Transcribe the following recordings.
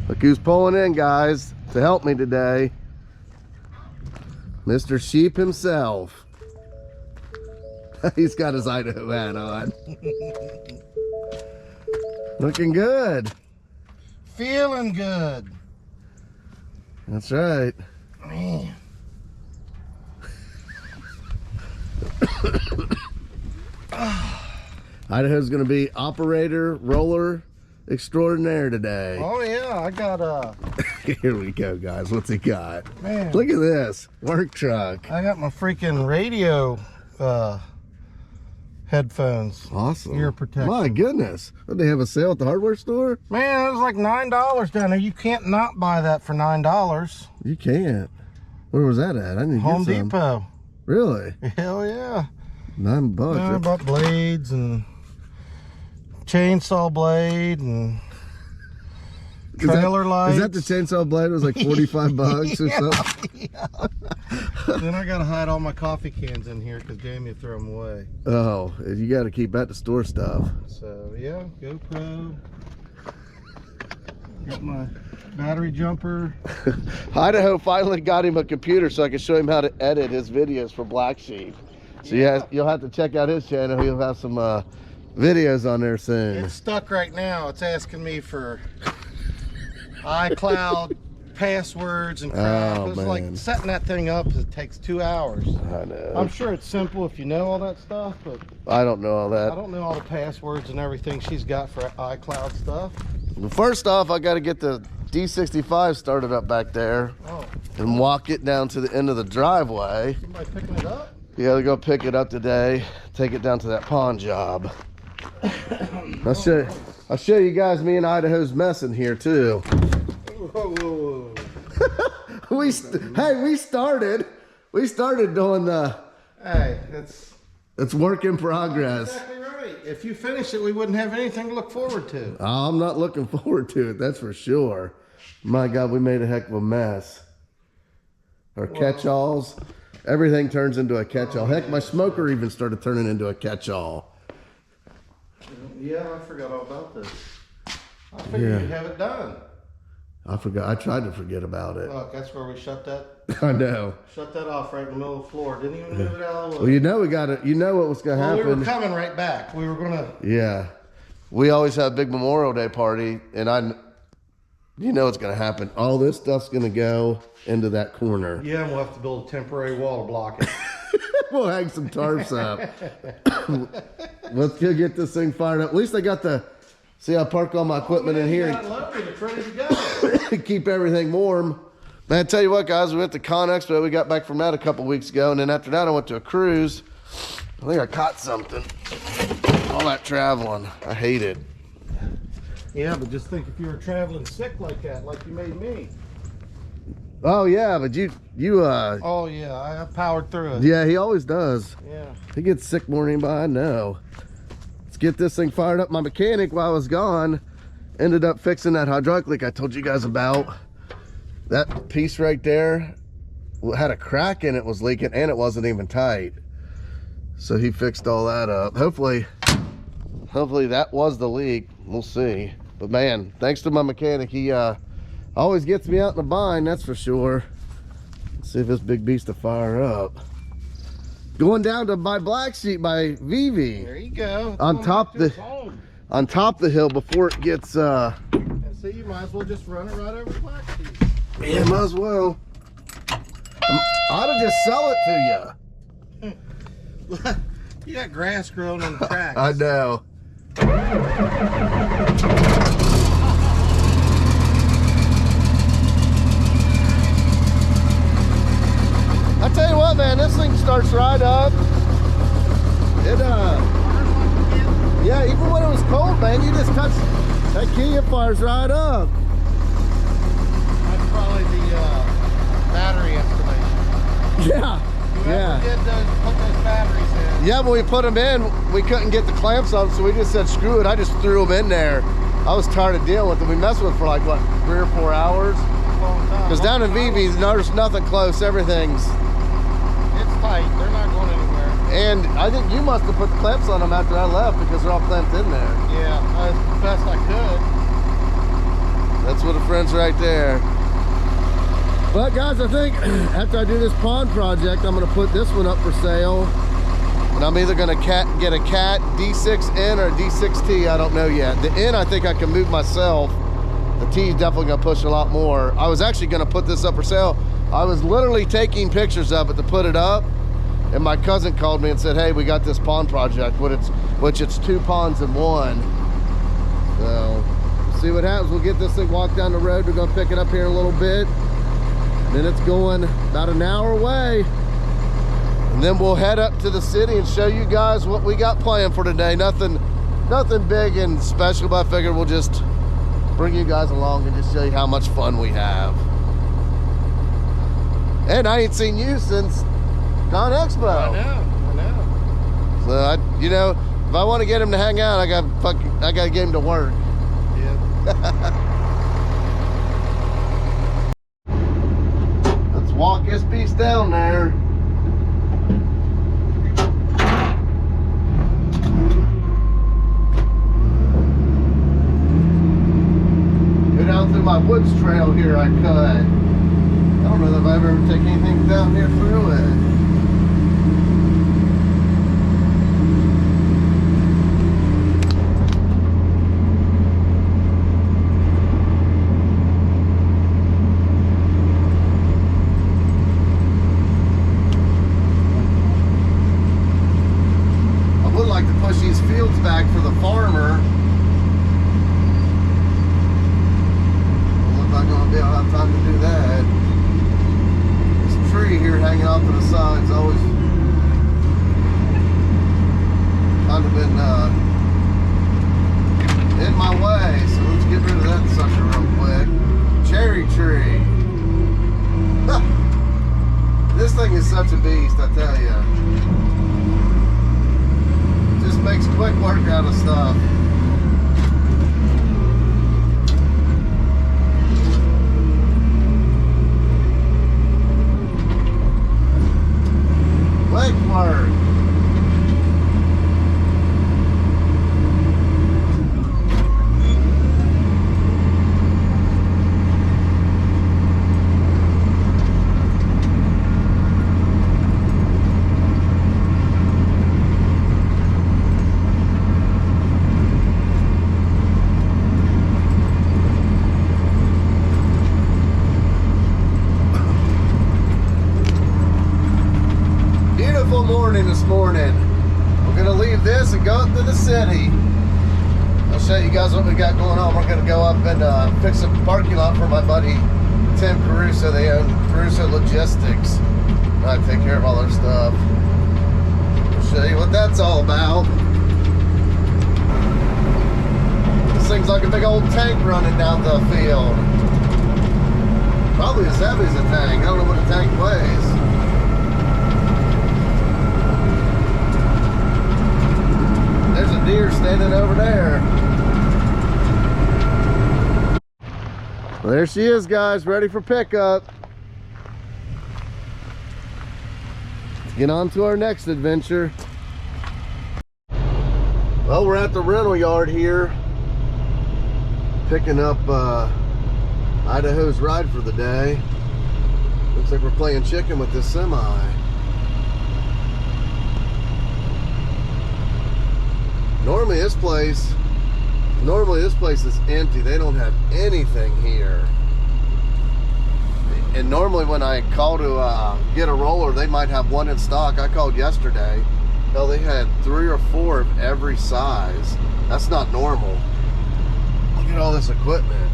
Look who's pulling in, guys, to help me today. Mr. Sheep himself. He's got his Idaho hat on. Looking good. Feeling good. That's right. Man. Idaho's gonna be operator, roller extraordinaire today. Oh yeah, I got Here we go, guys. What's he got? man. Look at this work truck. I got my freaking radio headphones. Awesome. Ear protection. My goodness. Did they have a sale at the hardware store? Man, it was like $9 down there. You can't not buy that for $9. You can't. Where was that at? I didn't Home get some. Depot. Really? Hell yeah. $9. I bought blades and chainsaw blade and trailer lights. Is that the chainsaw blade? It was like 45 bucks or something? Yeah. Then I gotta hide all my coffee cans in here because damn, you throw them away. Oh, you got to keep that to store stuff. So yeah, GoPro. Got my battery jumper. Idaho finally got him a computer so I can show him how to edit his videos for Black Sheep. So yeah, you'll have to check out his channel. He'll have some videos on there soon. It's stuck right now. It's asking me for iCloud passwords and crap. Oh, It's man. like setting that thing up. It takes 2 hours. I know. I'm sure it's simple if you know all that stuff, but I don't know all I that. don't know all the passwords and everything she's got for iCloud stuff. Well, first off, I got to get the D65 started up back there Oh, and walk it down to the end of the driveway. somebody picking it up? You got to go pick it up today, take it down to that pawn job. I'll show you guys me and Idaho's mess in here too. Whoa, whoa, whoa. We started doing the. Hey, It's work in progress. exactly right. If you finish it, we wouldn't have anything to look forward to. I'm not looking forward to it, that's for sure. My God, we made a heck of a mess. Our catch-alls, everything turns into a catch-all. Heck, my smoker even started turning into a catch-all. Yeah, I forgot all about this. I figured you'd have it done. I forgot. I tried to forget about it. Look, that's where we shut that I know. off right in the middle of the floor. Didn't even move it out of the way. Well, you know we got it. You know what was going to Well, happen. we were coming right back. We were gonna. Yeah. We always have a big Memorial Day party, and you know what's going to happen. All this stuff's going to go into that corner. Yeah, and we'll have to build a temporary wall to block it. We'll hang some tarps up. Let's go get this thing fired up. At least I got see, I park all my equipment in here You got it loaded. It's ready to go. and keep everything warm. Man, I tell you what, guys, we went to Con Expo. We got back from that a couple weeks ago, and then after that, I went to a cruise. I think I caught something. All that traveling, I hate it. Yeah, but just think if you were traveling sick like that, like you made me. Oh yeah, but you Oh yeah, I powered through it. yeah, he always does. Yeah. He gets sick more than anybody I know. Let's get this thing fired up. My mechanic, while I was gone, ended up fixing that hydraulic leak I told you guys about. That piece right there had a crack in it, was leaking, and it wasn't even tight. So he fixed all that up. Hopefully that was the leak. We'll see. But man, thanks to my mechanic, he always gets me out in a bind, that's for sure. Let's see if this big beast will fire up. Going down to my Black Sheep by Vivi. There you go. It's On going top back to its home. on top the hill before it gets And see, you might as well just run it right over the Black Sheep. yeah, might as well. I ought to just sell it to you. You got grass growing on the tracks. I know. I tell you what, man, this thing starts right up. It yeah, even when it was cold, man, you just touch that key, it fires right up. That's probably the battery installation. Yeah, yeah. Did put those batteries in. Yeah, when we put them in, we couldn't get the clamps on, so we just said, screw it. I just threw them in there. I was tired of dealing with them. We messed with it for like, what, 3 or 4 hours? Because down in Vivi's, there's nothing close. Everything's... It's tight. They're not going anywhere. And I think you must have put the clamps on them after I left because they're all clamped in there. Yeah, as best I could. That's what a friend's right there. But guys, I think after I do this pond project, I'm gonna put this one up for sale. And I'm either gonna get a cat D6N or a D6T, I don't know yet. The N I think I can move myself. The T is definitely gonna push a lot more. I was actually gonna put this up for sale. I was literally taking pictures of it to put it up, and my cousin called me and said, hey, we got this pond project, which it's 2 ponds in 1. So, we'll see what happens. We'll get this thing walked down the road. We're gonna pick it up here in a little bit. Then it's going about an hour away. And then we'll head up to the city and show you guys what we got planned for today. Nothing big and special, but I figured we'll just bring you guys along and just show you how much fun we have. And I ain't seen you since Con Expo. I know. So you know, if I want to get him to hang out, I got to get him to work. Yeah. Let's walk this piece down there. Go down through my woods trail here I cut. I don't know if I've ever taken anything down here through it. I would like to push these fields back for the farmer. Look like I'm gonna be able to have time to do that. Tree here hanging off to the sides always kind of been in my way, so let's get rid of that sucker real quick. Cherry tree. This thing is such a beast, I tell you. Just makes quick work out of stuff. Work. This morning. We're gonna leave this and go up to the city. I'll show you guys what we got going on. We're gonna go up and fix a parking lot for my buddy Tim Caruso. They own Caruso Logistics. I take care of all their stuff. I'll show you what that's all about. This thing's like a big old tank running down the field. Probably as heavy as a tank. I don't know what a tank weighs. There's a deer standing over there. Well, there she is, guys, ready for pickup. Let's get on to our next adventure. Well, we're at the rental yard here, picking up Idaho's ride for the day. Looks like we're playing chicken with this semi. Normally this place is empty. They don't have anything here. And normally when I call to get a roller, they might have one in stock. I called yesterday. Hell, they had 3 or 4 of every size. That's not normal. Look at all this equipment.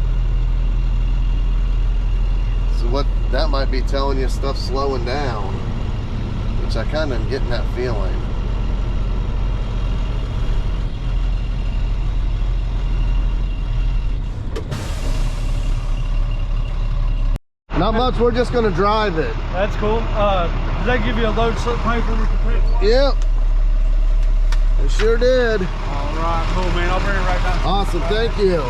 So what that might be telling you, stuff's slowing down, which I kind of am getting that feeling. Not much, we're just gonna drive it. That's cool. Did they give you a load slip paper with the picture? Yep. It sure did. All right, cool, man. I'll bring it right down. Awesome, thank you.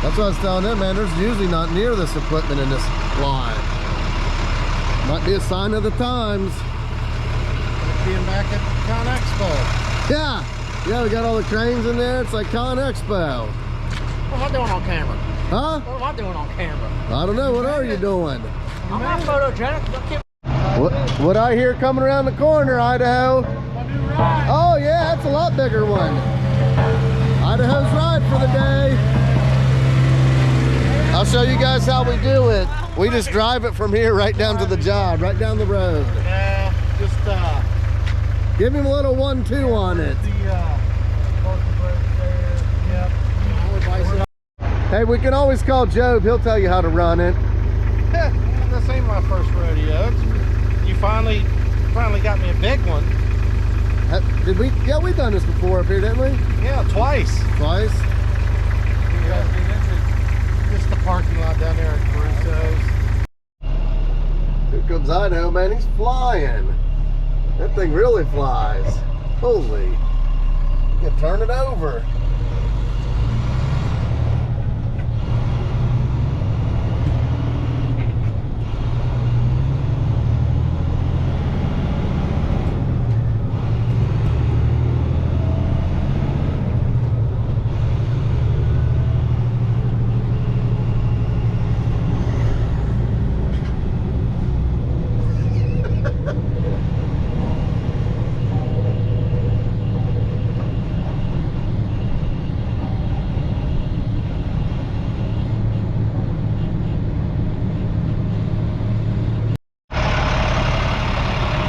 That's what I was telling them, man. There's usually not near this equipment in this line. Might be a sign of the times. Being back at Con Expo. Yeah, we got all the cranes in there. It's like Con Expo. What am I doing on camera? Huh? What am I doing on camera? I don't know. What are you doing? I'm not photogenic. Don't keep What I hear coming around the corner, Idaho? Oh yeah, that's a lot bigger one. Idaho's ride for the day. I'll show you guys how we do it. We just drive it from here right down to the job, right down the road. Yeah, just Give him a little 1-2 on it. Hey, we can always call Job. He'll tell you how to run it. this ain't my first rodeo. You finally got me a big one. Did we? Yeah, we've done this before up here, didn't we? Yeah, twice. Twice. Just the parking lot down there at Crusoe's. Here comes Idaho, man. He's flying. That thing really flies. Holy. You can turn it over.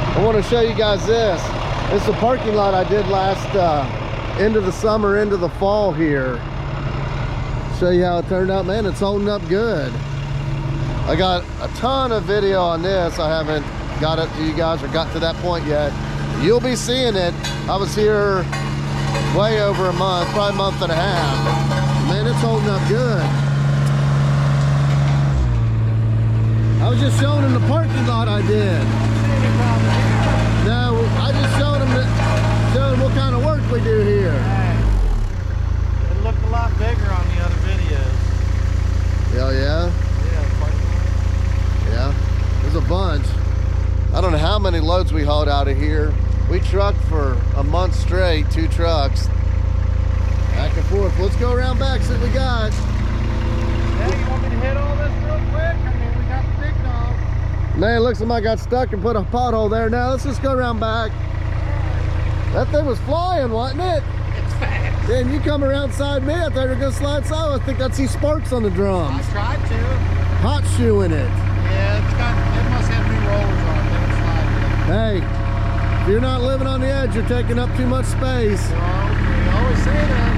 I want to show you guys this. This is a parking lot I did last end of the summer, into the fall here. Show you how it turned out, man. It's holding up good. I got a ton of video on this. I haven't got it to you guys or got to that point yet. You'll be seeing it. I was here way over a month, probably a month and a half. Man, it's holding up good. I was just showing him the parking lot I did. No, I just showed him what kind of work we do here. It looked a lot bigger on the other videos. Hell yeah? Yeah, Yeah, there's a bunch. I don't know how many loads we hauled out of here. We trucked for a month straight, 2 trucks. Back and forth. Let's go around back, see what we got. Yeah, you want me to hit all this real quick? I mean, we got the big dog. Man, it looks like I got stuck and put a pothole there. Now let's just go around back. That thing was flying, wasn't it? It's fast. Then you come around side me, I thought you were gonna slide south. I think I'd see sparks on the drums. I tried to. Hot shoeing it. Yeah, it must have new rollers on it. It's sliding. Hey, if you're not living on the edge, you're taking up too much space. Well, we always say that.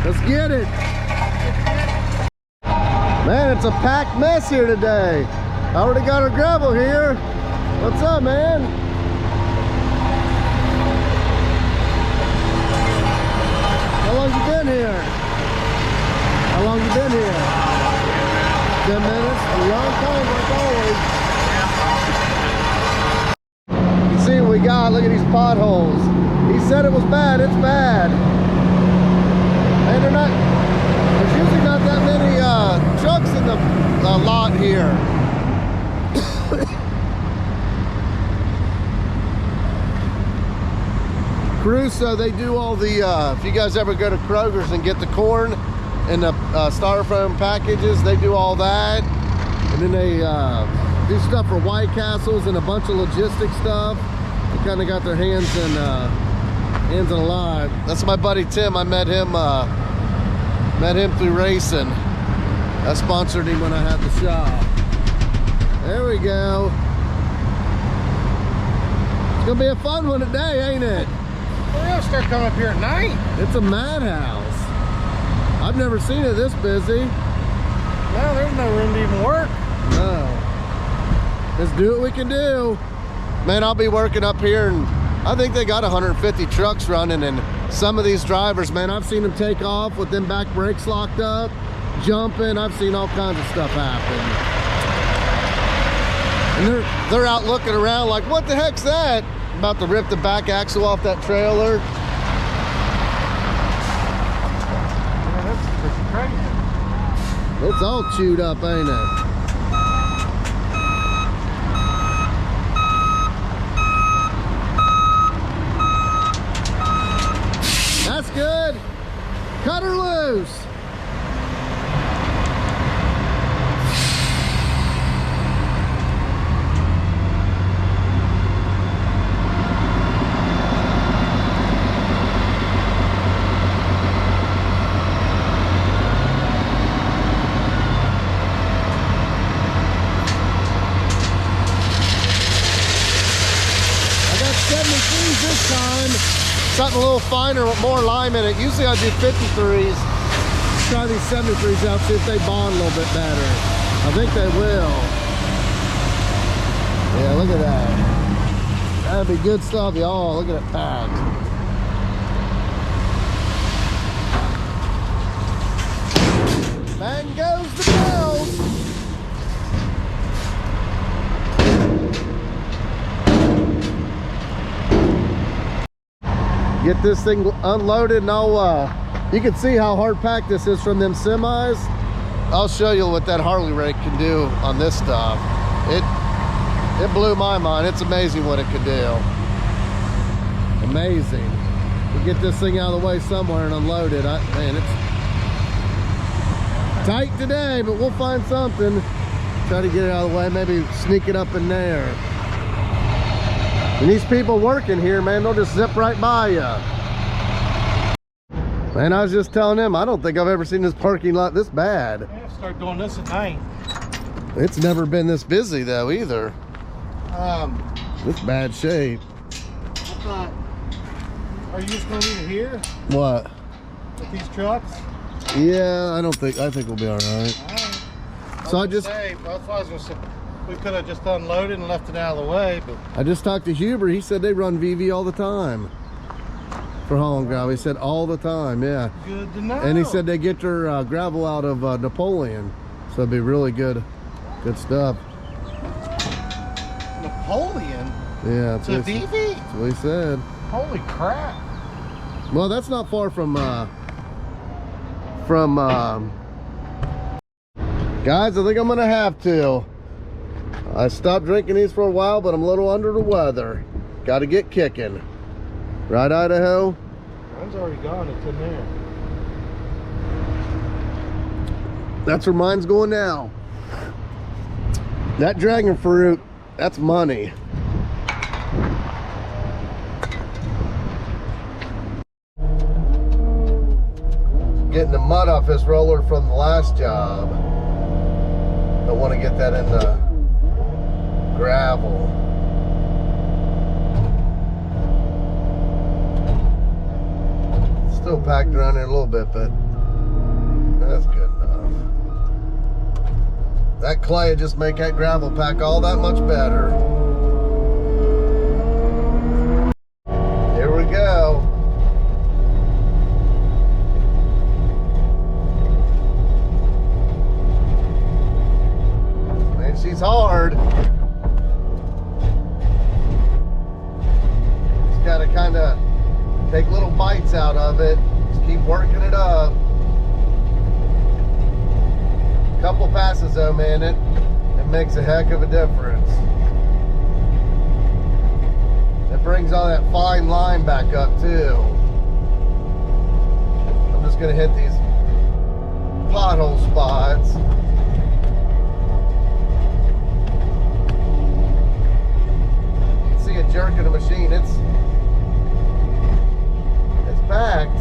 Let's get it. Man, it's a packed mess here today. I already got our gravel here. What's up, man? How long you been here? How long you been here? 10 minutes? A long time, like always. You see what we got? Look at these potholes. He said it was bad. It's bad. And there's usually not that many trucks in the lot here. Crusoe, they do all the, if you guys ever go to Kroger's and get the corn in the styrofoam packages, they do all that. And then they do stuff for White Castles and a bunch of logistic stuff. They kind of got their hands in a lot. That's my buddy Tim. I met him through racing. I sponsored him when I had the shop. There we go. It's gonna be a fun one today, ain't it? We're gonna start coming up here at night. It's a madhouse. I've never seen it this busy. No, there's no room to even work. No. Let's do what we can do. Man, I'll be working up here, and I think they got 150 trucks running, and some of these drivers, man, I've seen them take off with them back brakes locked up, jumping. I've seen all kinds of stuff happen. And they're out looking around like, what the heck's that? About to rip the back axle off that trailer. Yeah, that's crazy. It's all chewed up, ain't it? That's good. Cut her loose. Something a little finer with more lime in it. Usually I do 53s. Try these 73s out, see if they bond a little bit better. I think they will. Yeah, look at that. That'd be good stuff, y'all. Look at it packed. Bang goes the bells. Get this thing unloaded and you can see how hard packed this is from them semis. I'll show you what that Harley rake can do on this stuff. It blew my mind. It's amazing what it can do. Amazing. We'll get this thing out of the way somewhere and unload it. Man, it's tight today, but we'll find something. Try to get it out of the way, maybe sneak it up in there. And these people working here, man, they'll just zip right by you. Man, I was just telling them, I don't think I've ever seen this parking lot this bad. Yeah, start doing this at night. It's never been this busy though either. It's bad shape. Are you just gonna leave it here What? with these trucks? Yeah, I think we'll be all right. All right. So I that's what I was gonna say. We could have just unloaded and left it out of the way, but I just talked to Huber. He said they run VV all the time for haul and gravel. He said all the time, yeah. good to know. And he said they get their gravel out of Napoleon, so it'd be really good stuff. Napoleon Yeah, that's to what, VV. that's what he said. Holy crap! Well, that's not far from guys. I think I'm gonna have to. I stopped drinking these for a while, but I'm a little under the weather. Got to get kicking. Right, Idaho? Mine's already gone. It's in there. That's where mine's going now. That dragon fruit, that's money. Getting the mud off this roller from the last job. Don't want to get that in the gravel. Still packed around there a little bit, but that's good enough. That clay would just make that gravel pack all that much better. Here we go. Man, she's hard. Just gotta kind of take little bites out of it. Just keep working it up. Couple passes though, man, it makes a heck of a difference. It brings all that fine line back up too. I'm just gonna hit these pothole spots. You can see a jerk in the machine. It's packed.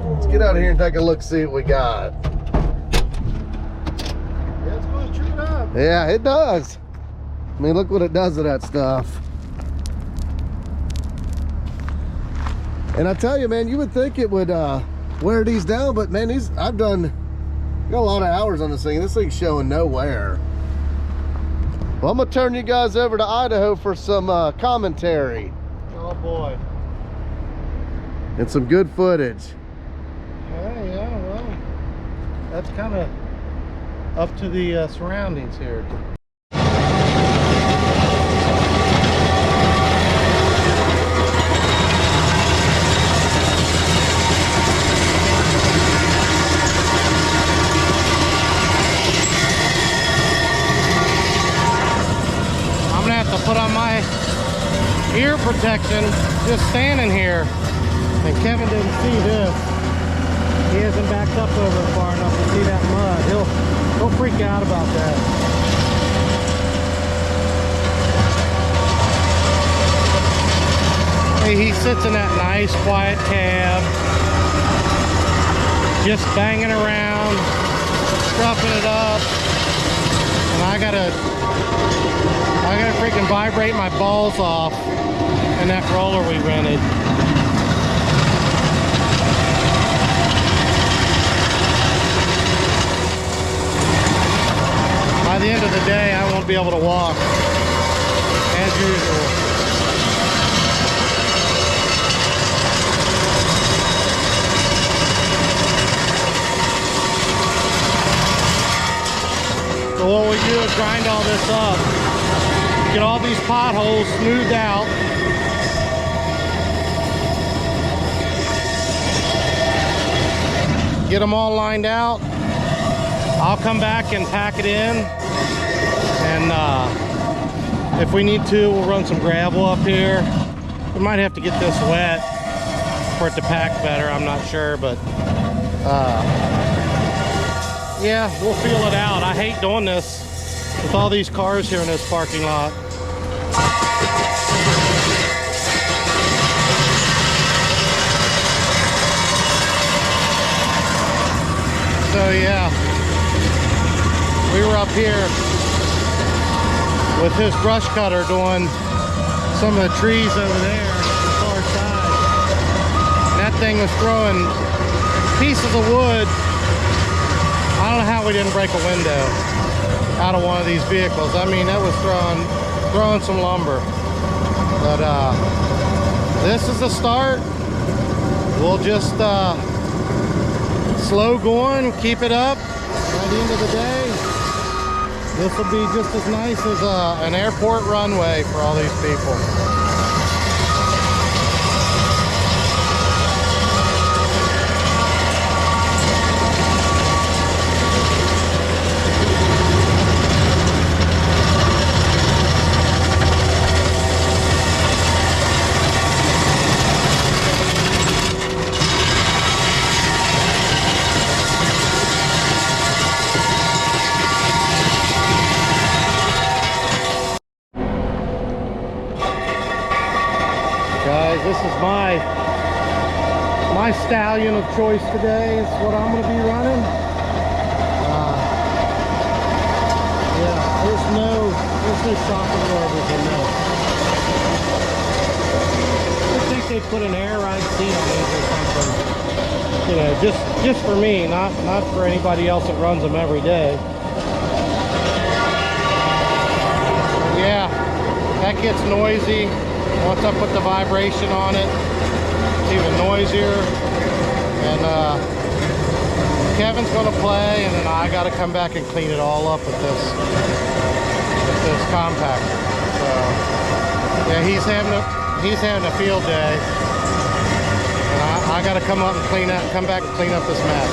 Let's get out of here and take a look, see what we got. Yeah, it's going to chew it up. Yeah, it does. I mean, look what it does to that stuff. And I tell you, man, you would think it would wear these down, but man, I've got a lot of hours on this thing. This thing's showing no wear. Well, I'm gonna turn you guys over to Idaho for some commentary. Oh boy. And some good footage. Yeah, well, that's kind of up to the surroundings here. Put on my ear protection just standing here, and Kevin didn't see this. He hasn't backed up over far enough to see that mud. He'll freak out about that. Hey, he sits in that nice quiet cab, just banging around, scruffing it up, and I gotta freaking vibrate my balls off in that roller we rented. By the end of the day, I won't be able to walk as usual. So what we do is grind all this up, get all these potholes smoothed out. Get them all lined out. I'll come back and pack it in. And if we need to, we'll run some gravel up here. We might have to get this wet for it to pack better, I'm not sure, but yeah, we'll feel it out. I hate doing this with all these cars here in this parking lot. So yeah, we were up here with his brush cutter doing some of the trees over there on the far side. And that thing was throwing pieces of wood. I don't know how we didn't break a window out of one of these vehicles. I mean, that was throwing some lumber. But this is the start. We'll just slow going, keep it up. By the end of the day, this will be just as nice as an airport runway for all these people. Guys, this is my stallion of choice today. It's what I'm going to be running. Yeah, there's no shopping rovers in this. I think they put an air ride seat on these or something. You know, just for me, not for anybody else that runs them every day. Yeah, that gets noisy. Once I put the vibration on it, it's even noisier. And Kevin's gonna play, and then I gotta come back and clean it all up with this compactor. So yeah, he's having a field day, and I gotta come up and come back and clean up this mess.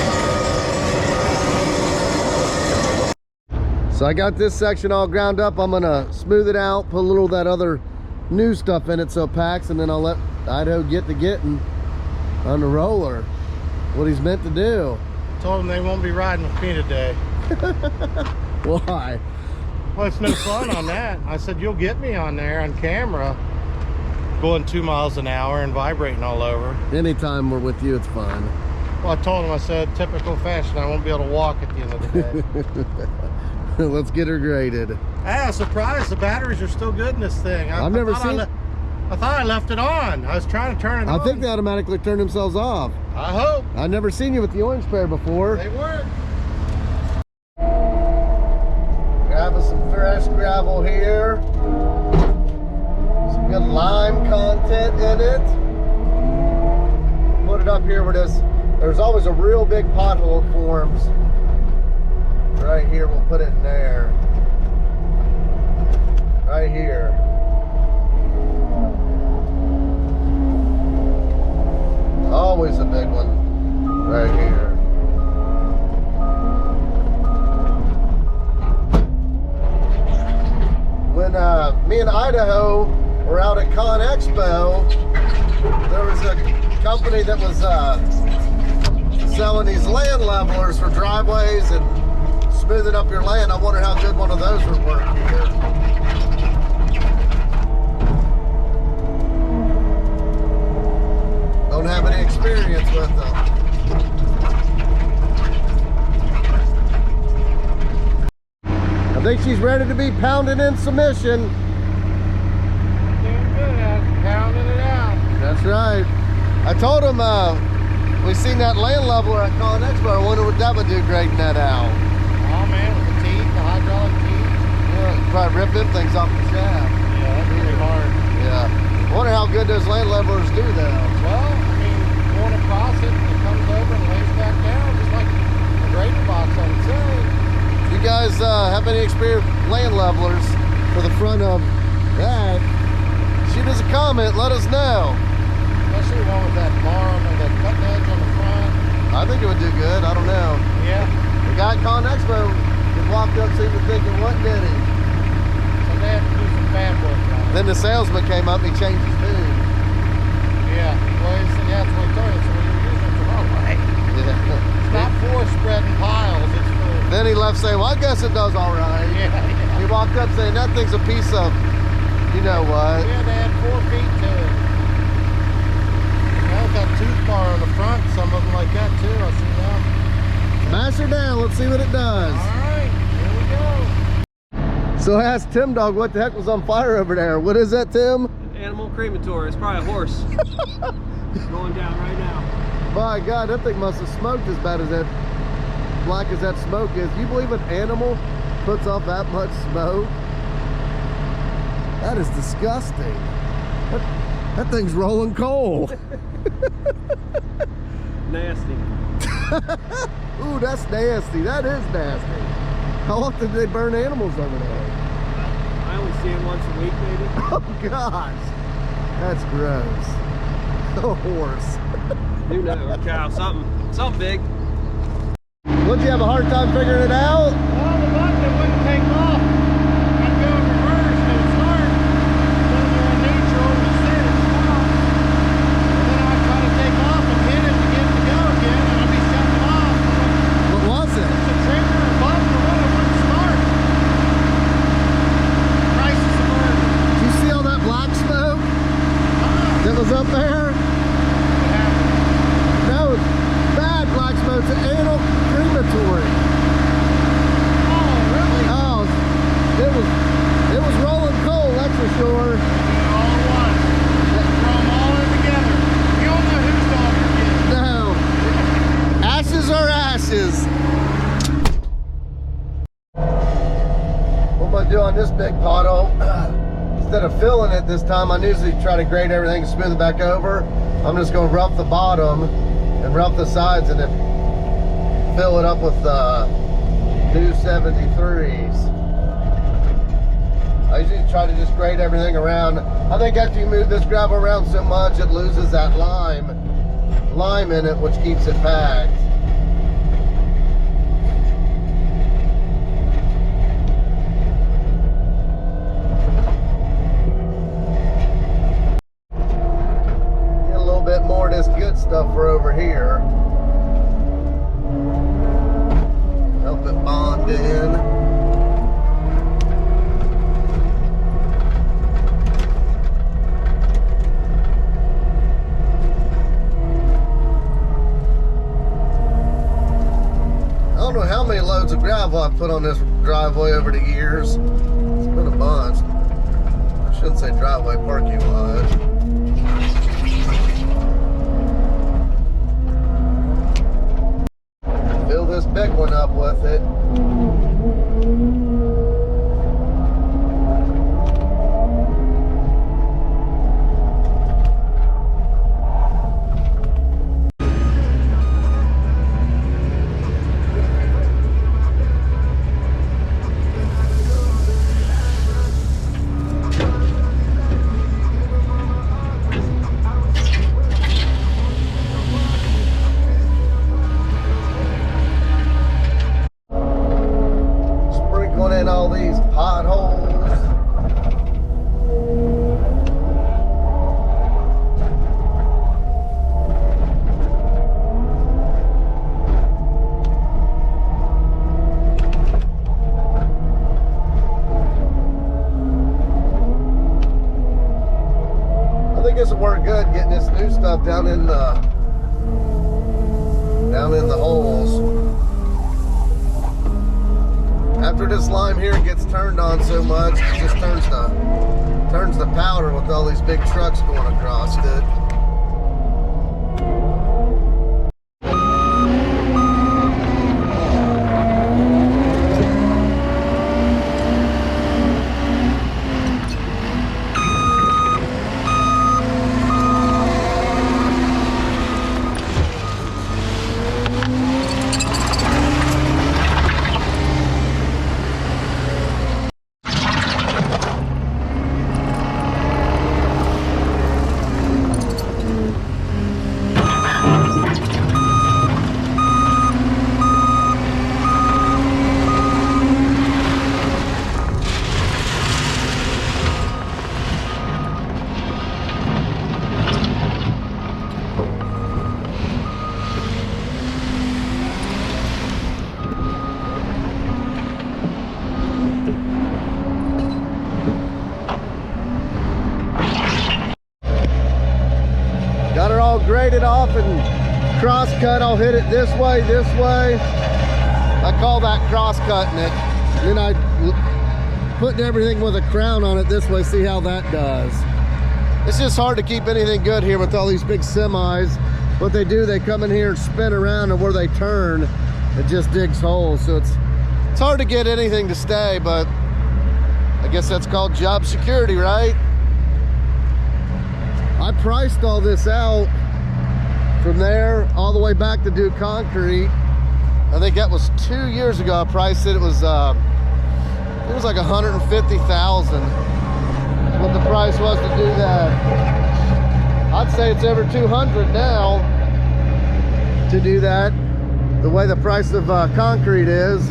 So I got this section all ground up. I'm gonna smooth it out, put a little of that other new stuff in it so it packs, and then I'll let Idaho get to getting on the roller what he's meant to do. Told him they won't be riding with me today. Why? Well, it's no fun on that. I said, you'll get me on there on camera going 2 miles an hour and vibrating all over. Anytime we're with you, it's fun. Well, I told him, I said, typical fashion, I won't be able to walk at the end of the day. Let's get her graded. Hey, I was surprised the batteries are still good in this thing. I've never seen it. I thought I left it on. I was trying to turn it on. I think they automatically turn themselves off. I hope. I've never seen you with the orange pair before. They work. Grabbing some fresh gravel here. Some good lime content in it. Put it up here where there's always a real big pothole that forms. Right here, we'll put it in there. Right here. Always a big one. Right here. When me and Idaho were out at Con Expo, there was a company that was selling these land levelers for driveways and smoothing up your land. I wonder how good one of those would work here. have any experience with them. I think she's ready to be pounded in submission. Doing good at pounding it out. That's right. I told him we seen that land leveler at Con Expo. I wonder what that would do grading that out. Oh man, with the teeth, the hydraulic teeth. Yeah, probably rip them things off the shaft. Yeah, that's really hard. Yeah. I wonder how good those land levelers do that. Well, I mean, going across it, it comes over and lays back down, just like a grader box, I would say. You guys have any experience with land levelers for the front of that? Shoot us a comment, let us know. Especially one with that bar on that cutting edge on the front. I think it would do good, I don't know. Yeah. The guy at Con Expo just walked up seemed to thinking, what did he? So they have to do some fab work on it. Then the salesman came up and he changed his tune. Yeah. Well, he said, yeah, that's what he told you. So we were using it the wrong way. Yeah. It's not for spreading piles, it's for... Then he left saying, well, I guess it does all right. Yeah, yeah. He walked up saying, that thing's a piece of, you know what? Yeah, they had 4 feet to it. Well, that tooth bar on the front, some of them like that too, I see them. Smash her down, let's see what it does. Alright, here we go. So I asked Tim Dog what the heck was on fire over there. What is that, Tim? Animal crematory. It's probably a horse. Going down right now. My God, that thing must have smoked as bad as that, black as that smoke is. You believe an animal puts off that much smoke? That is disgusting. That thing's rolling coal. Nasty. Ooh, that's nasty. That is nasty. How often do they burn animals over there? I only see it once a week, maybe. Oh gosh, that's gross. A horse. Who knows? Or cow, something big. Would you have a hard time figuring it out? Well, the button it wouldn't take off. I'd go in reverse and it would start. Then you're in neutral and you set it stop. And then I'd try to take off and hit it to get it to go again and I'd be shutting it off. What was it? It's a trigger or button or what, it wouldn't start. Crisis averted. Did you see all that black smoke that was up there? What happened? No, bad black smoke. It's an animal crematory. Oh, really? Oh, it was rolling coal, that's for sure. All at once. Throw them all in together. You don't know whose dog you're getting. No. Ashes are ashes. What am I doing on this big pothole? Instead of filling it this time, I usually try to grade everything and smooth it back over. I'm just going to rough the bottom and rough the sides and then fill it up with new 73s. I usually try to just grade everything around. I think after you move this gravel around so much, it loses that lime in it, which keeps it packed. Get a little bit more of this good stuff for over here. Help it bond in. I don't know how many loads of gravel I've put on this driveway over the years. It's been a bunch. I shouldn't say driveway, parking lot. Fill this big one up with it. down in the holes. After this lime here gets turned on so much, it just turns the powder with all these big trucks going across it. Got it all graded off and cross cut. I'll hit it this way, this way. I call that cross cutting it. Then I putting everything with a crown on it this way, see how that does. It's just hard to keep anything good here with all these big semis. What they do, they come in here and spin around, and where they turn, it just digs holes. So it's hard to get anything to stay, but I guess that's called job security, right? I priced all this out from there all the way back to do concrete. I think that was 2 years ago. I priced it. It was like $150,000. What the price was to do that. I'd say it's over 200 now to do that. The way the price of concrete is.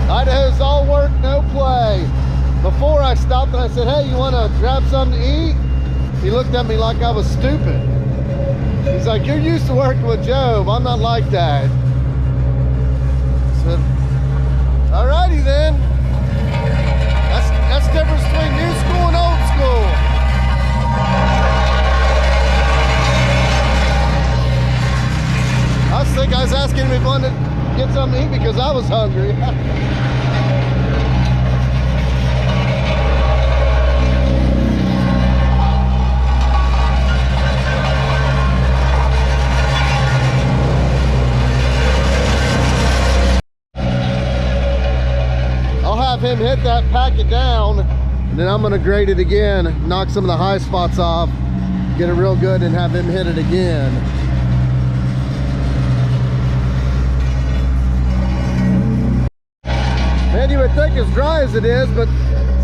Idaho's all work, no play. Before I stopped and I said, hey, you want to grab something to eat? He looked at me like I was stupid. He's like, you're used to working with Job. I'm not like that. I said, alrighty then. That's the difference between new school and old school. I think I was asking him if he wanted to get something to eat because I was hungry. I'll have him hit that, pack it down, and then I'm gonna grade it again, knock some of the high spots off, get it real good, and have him hit it again. Man, you would think as dry as it is, but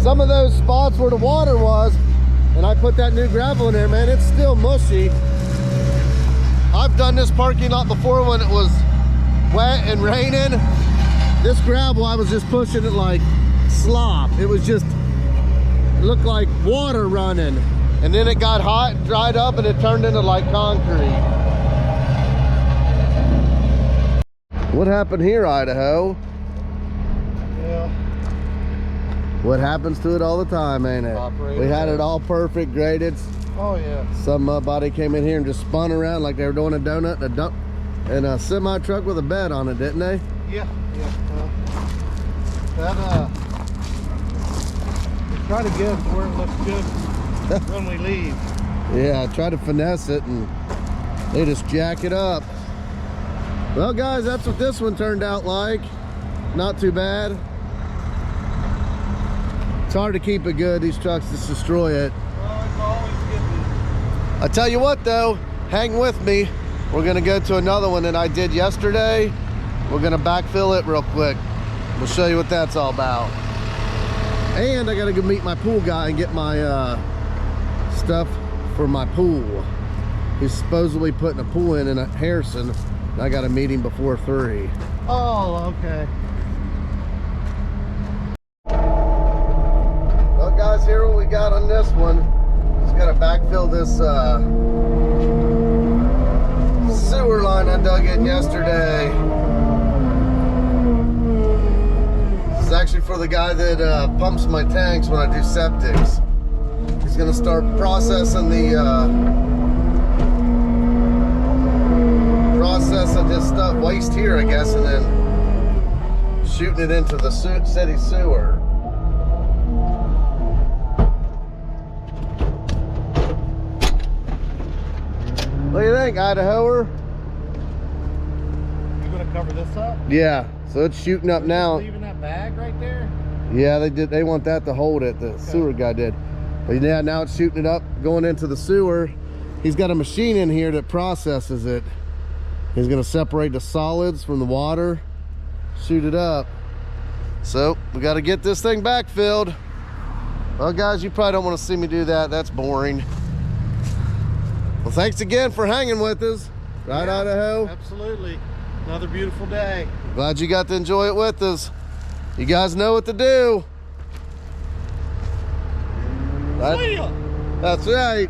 some of those spots where the water was, and I put that new gravel in there, man, it's still mushy. I've done this parking lot before when it was wet and raining. This gravel, I was just pushing it like slop. It was just, it looked like water running. And then it got hot, dried up, and it turned into like concrete. What happened here, Idaho? Yeah. What happens to it all the time, ain't it? Operator. We had it all perfect, graded. Oh yeah. Somebody came in here and just spun around like they were doing a donut in a dump in a semi truck with a bed on it, didn't they? Yeah. That we try to get it to where it looks good when we leave. Yeah, I try to finesse it and they just jack it up. Well guys, that's what this one turned out like. Not too bad. It's hard to keep it good. These trucks just destroy it. Well, it's always good. I tell you what though, hang with me. We're gonna go to another one that I did yesterday. We're gonna backfill it real quick. We'll show you what that's all about. And I gotta go meet my pool guy and get my stuff for my pool. He's supposedly putting a pool in at Harrison. And I got to meet him before 3. Oh, okay. Well, guys, here what we got on this one. Just got to backfill this sewer line I dug in yesterday. This is actually for the guy that pumps my tanks when I do septics. He's gonna start processing his stuff, waste here, I guess, and then shooting it into the city sewer. What do you think, Idahoer? You gonna cover this up? Yeah, so it's shooting up now. Leaving that bag right there? Yeah, they did. They want that to hold it. The sewer guy did. But yeah, now it's shooting it up, going into the sewer. He's got a machine in here that processes it. He's gonna separate the solids from the water, shoot it up. So we got to get this thing backfilled. Well, guys, you probably don't want to see me do that. That's boring. Well, thanks again for hanging with us. Right, Yeah, Idaho? Absolutely. Another beautiful day. Glad you got to enjoy it with us. You guys know what to do. See ya. That's right.